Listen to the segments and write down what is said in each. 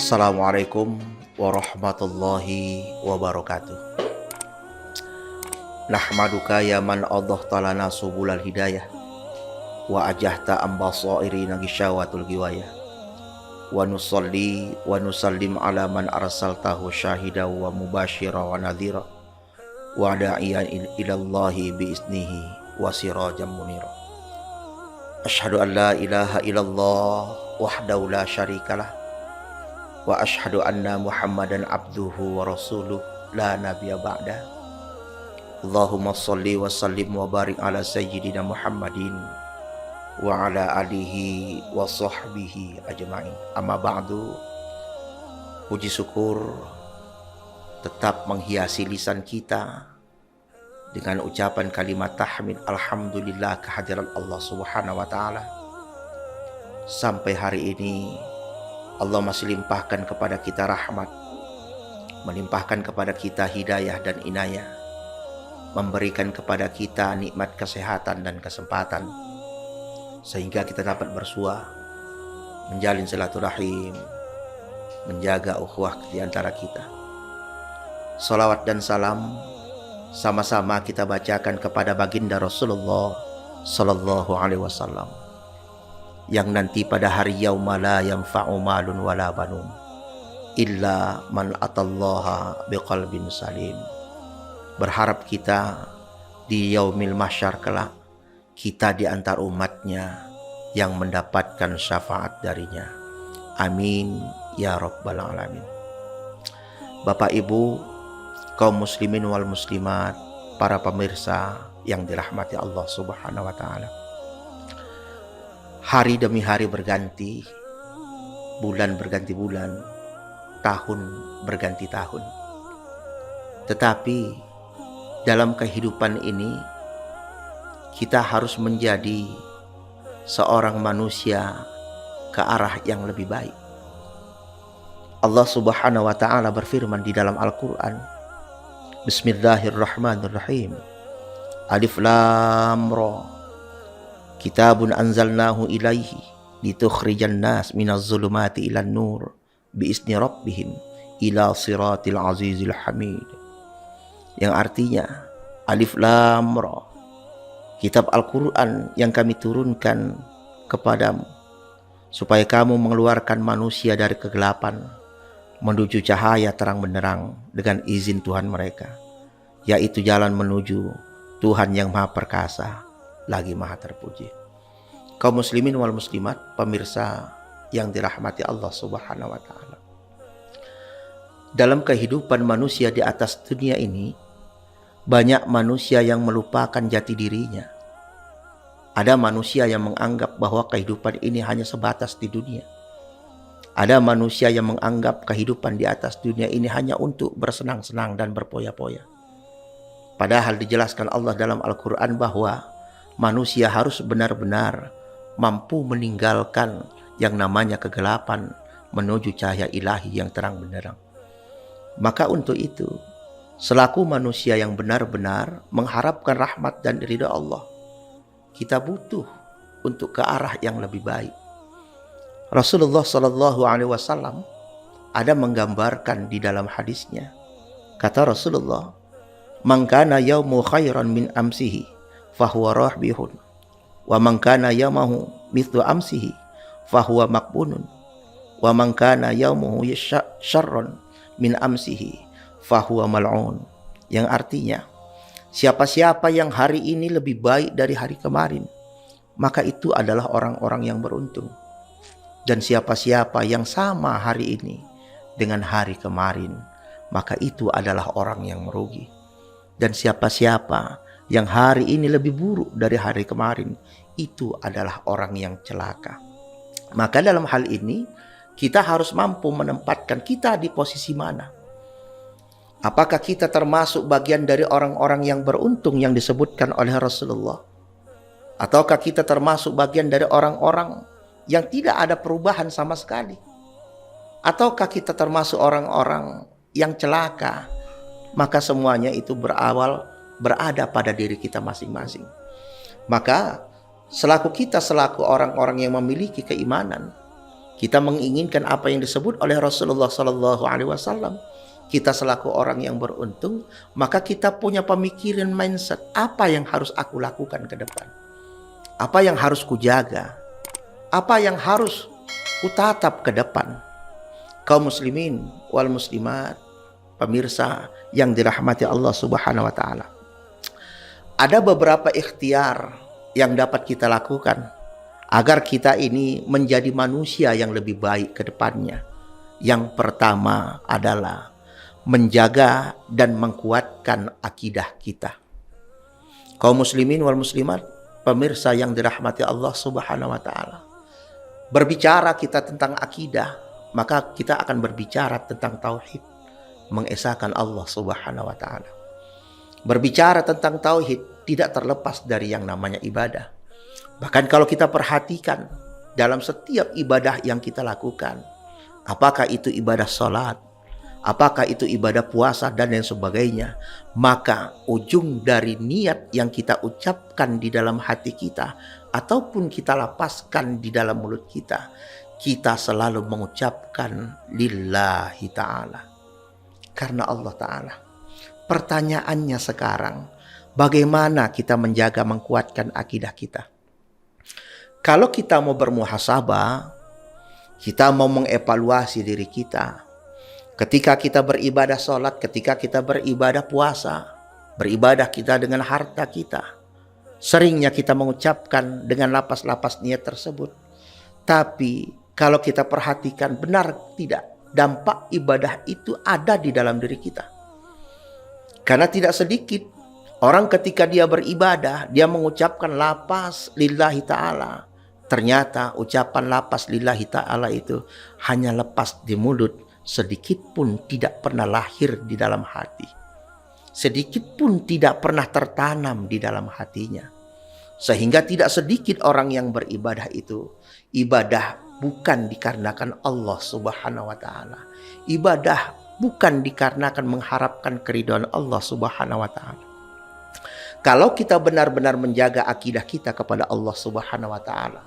Assalamualaikum warahmatullahi wabarakatuh. Nahmaduka ya man adhahtalana subulal hidayah wa ajahta ambasairina gisyawatul giwayah wa nusalli wa nusallim ala man arsaltahu syahida wa mubashira wa nadhira wa da'iyan ilallahi biiznihi wa sirajan munira. Asyhadu an la ilaha illallah wahdahu la syarikalah wa ashhadu anna Muhammadan abduhu wa rasuluh la nabiyya ba'da. Allahumma shalli wa sallim wa barik ala sayyidina Muhammadin wa ala alihi wa sahbihi ajma'in. Amma ba'du. Puji syukur tetap menghiasi lisan kita dengan ucapan kalimat tahmid alhamdulillah kehadiran Allah Subhanahu wa taala. Sampai hari ini Allah masih limpahkan kepada kita rahmat, melimpahkan kepada kita hidayah dan inayah, memberikan kepada kita nikmat kesehatan dan kesempatan, sehingga kita dapat bersua, menjalin silaturahim, menjaga ukhuwah di antara kita. Salawat dan salam sama-sama kita bacakan kepada baginda Rasulullah Sallallahu Alaihi Wasallam, yang nanti pada hari yauma la yanfa'u malun wala banun illa man atallaha biqalbin salim. Berharap kita di yaumil mahsyar kelak kita di antara umatnya yang mendapatkan syafaat darinya. Amin ya rabbal alamin. Bapak Ibu, kaum muslimin wal muslimat, para pemirsa yang dirahmati Allah Subhanahu wa taala. Hari demi hari berganti, bulan berganti bulan, tahun berganti tahun. Tetapi dalam kehidupan ini kita harus menjadi seorang manusia ke arah yang lebih baik. Allah Subhanahu wa taala berfirman di dalam Al-Qur'an, Bismillahirrahmanirrahim. Alif Lam Ra. Kitabun anzalnahu ilaihi litukhrijan nas minaz zulumati ilan nur biizni rabbihim ila siratil azizil hamid. Yang artinya Alif Lam Ra, kitab Al-Quran yang kami turunkan kepadamu supaya kamu mengeluarkan manusia dari kegelapan menuju cahaya terang benderang dengan izin Tuhan mereka, yaitu jalan menuju Tuhan yang Maha Perkasa lagi Maha Terpuji. Kaum muslimin wal muslimat, pemirsa yang dirahmati Allah Subhanahu wa taala. Dalam kehidupan manusia di atas dunia ini, banyak manusia yang melupakan jati dirinya. Ada manusia yang menganggap bahwa kehidupan ini hanya sebatas di dunia. Ada manusia yang menganggap kehidupan di atas dunia ini hanya untuk bersenang-senang dan berpoya-poya. Padahal dijelaskan Allah dalam Al-Quran bahwa manusia harus benar-benar mampu meninggalkan yang namanya kegelapan menuju cahaya ilahi yang terang benderang. Maka untuk itu, selaku manusia yang benar-benar mengharapkan rahmat dan ridha Allah, kita butuh untuk ke arah yang lebih baik. Rasulullah Sallallahu Alaihi Wasallam ada menggambarkan di dalam hadisnya. Kata Rasulullah, "Man kana yaumu khairan min amsihi fahuwa rahbihun, wa man kana yaumahu mithlu amsihi fahuwa maqbunun, wa man kana yaumuhu syarran min amsihi fahuwa mal'un." Yang artinya, siapa-siapa yang hari ini lebih baik dari hari kemarin, maka itu adalah orang-orang yang beruntung. Dan siapa-siapa yang sama hari ini dengan hari kemarin, maka itu adalah orang yang merugi. Dan siapa-siapa yang hari ini lebih buruk dari hari kemarin, itu adalah orang yang celaka. Maka dalam hal ini kita harus mampu menempatkan kita di posisi mana. Apakah kita termasuk bagian dari orang-orang yang beruntung yang disebutkan oleh Rasulullah? Ataukah kita termasuk bagian dari orang-orang yang tidak ada perubahan sama sekali? Ataukah kita termasuk orang-orang yang celaka? Maka semuanya itu berawal berada pada diri kita masing-masing. Maka selaku orang-orang yang memiliki keimanan, Kita menginginkan apa yang disebut oleh Rasulullah Sallallahu Alaihi Wasallam. Kita selaku orang yang beruntung, maka kita punya pemikiran mindset, apa yang harus aku lakukan ke depan, apa yang harus kujaga, apa yang harus kutatap ke depan. Kaum muslimin wal muslimat, pemirsa yang dirahmati Allah Subhanahu wa taala. Ada beberapa ikhtiar yang dapat kita lakukan agar kita ini menjadi manusia yang lebih baik ke depannya. Yang pertama adalah menjaga dan menguatkan akidah kita. Kaum muslimin wal muslimat, pemirsa yang dirahmati Allah Subhanahu wa taala. Berbicara kita tentang akidah, maka kita akan berbicara tentang tauhid, mengesahkan Allah Subhanahu wa taala. Berbicara tentang tauhid tidak terlepas dari yang namanya ibadah. Bahkan kalau kita perhatikan dalam setiap ibadah yang kita lakukan, apakah itu ibadah salat, apakah itu ibadah puasa dan lain sebagainya, maka ujung dari niat yang kita ucapkan di dalam hati kita ataupun kita lapaskan di dalam mulut kita, kita selalu mengucapkan lillahi ta'ala, karena Allah ta'ala. Pertanyaannya sekarang, bagaimana kita menjaga menguatkan akidah kita? Kalau kita mau bermuhasabah, kita mau mengevaluasi diri kita, ketika kita beribadah sholat, ketika kita beribadah puasa, beribadah kita dengan harta kita, seringnya kita mengucapkan dengan lapas-lapas niat tersebut. Tapi kalau kita perhatikan benar tidak, dampak ibadah itu ada di dalam diri kita. Karena tidak sedikit orang ketika dia beribadah, dia mengucapkan lapas lillahi ta'ala. Ternyata ucapan lapas lillahi ta'ala itu hanya lepas di mulut, sedikit pun tidak pernah lahir di dalam hati. Sedikit pun tidak pernah tertanam di dalam hatinya. Sehingga tidak sedikit orang yang beribadah itu, ibadah bukan dikarenakan Allah Subhanahu wa taala. Ibadah bukan dikarenakan mengharapkan keridhaan Allah Subhanahu wa taala. Kalau kita benar-benar menjaga akidah kita kepada Allah Subhanahu wa taala,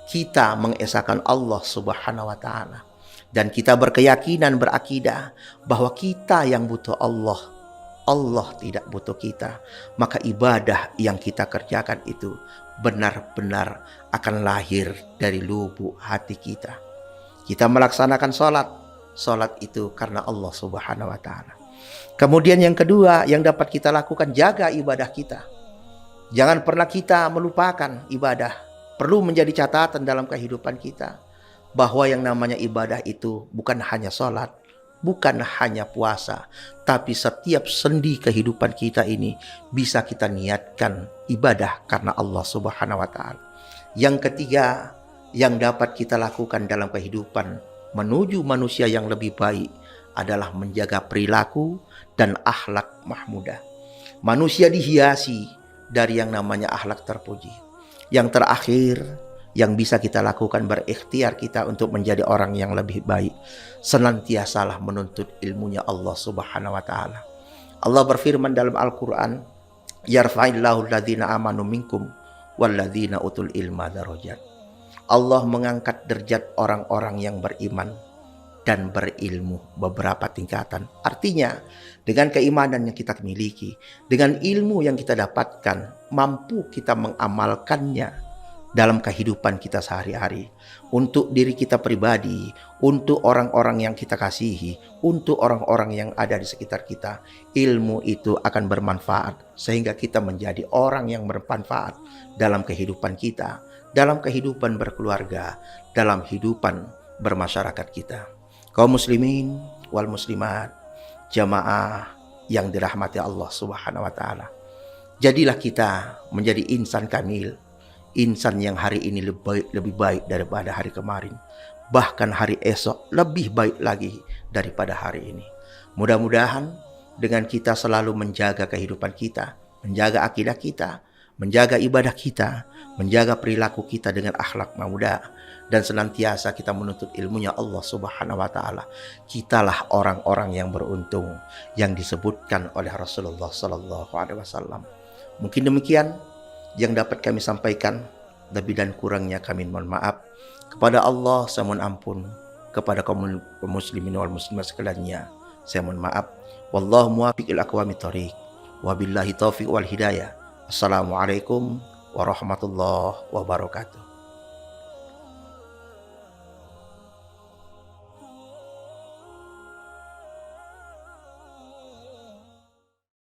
kita mengesahkan Allah Subhanahu wa taala, dan kita berkeyakinan, berakidah bahwa kita yang butuh Allah, Allah tidak butuh kita, maka ibadah yang kita kerjakan itu benar-benar akan lahir dari lubuk hati kita. Kita melaksanakan sholat itu karena Allah Subhanahu wa ta'ala. Kemudian yang kedua yang dapat kita lakukan, jaga ibadah kita. Jangan pernah kita melupakan ibadah. Perlu menjadi catatan dalam kehidupan kita bahwa yang namanya ibadah itu bukan hanya sholat, bukan hanya puasa, tapi setiap sendi kehidupan kita ini bisa kita niatkan ibadah karena Allah Subhanahu wa ta'ala. Yang ketiga yang dapat kita lakukan dalam kehidupan menuju manusia yang lebih baik adalah menjaga perilaku dan akhlak mahmudah. Manusia dihiasi dari yang namanya akhlak terpuji. Yang terakhir yang bisa kita lakukan, berikhtiar kita untuk menjadi orang yang lebih baik, senantiasalah menuntut ilmunya Allah Subhanahu wa ta'ala. Allah berfirman dalam Al-Quran, yarfa'illahu alladhina amanu minkum walladhina utul ilma darajat. Allah mengangkat derajat orang-orang yang beriman dan berilmu beberapa tingkatan. Artinya dengan keimanan yang kita miliki, dengan ilmu yang kita dapatkan, mampu kita mengamalkannya dalam kehidupan kita sehari-hari, untuk diri kita pribadi, untuk orang-orang yang kita kasihi, untuk orang-orang yang ada di sekitar kita. Ilmu itu akan bermanfaat sehingga kita menjadi orang yang bermanfaat dalam kehidupan kita, dalam kehidupan berkeluarga, dalam kehidupan bermasyarakat kita. Kaum muslimin wal muslimat, jamaah yang dirahmati Allah Subhanahu wa ta'ala, jadilah kita menjadi insan kamil, insan yang hari ini lebih baik daripada hari kemarin, bahkan hari esok lebih baik lagi daripada hari ini. Mudah-mudahan dengan kita selalu menjaga kehidupan kita, menjaga akidah kita, menjaga ibadah kita, menjaga perilaku kita dengan akhlak mahmudah, dan senantiasa kita menuntut ilmunya Allah Subhanahu wa ta'ala, kitalah orang-orang yang beruntung yang disebutkan oleh Rasulullah Sallallahu Alaihi Wasallam. Mungkin demikian yang dapat kami sampaikan. Lebih dan kurangnya kami mohon maaf. Kepada Allah saya mohon ampun. Kepada kaum muslimin wal muslimat sekaliannya saya mohon maaf. Wallahu muwaffiq ila aqwamit thoriq. Wabillahi taufiq wal hidayah. Assalamualaikum warahmatullahi wabarakatuh.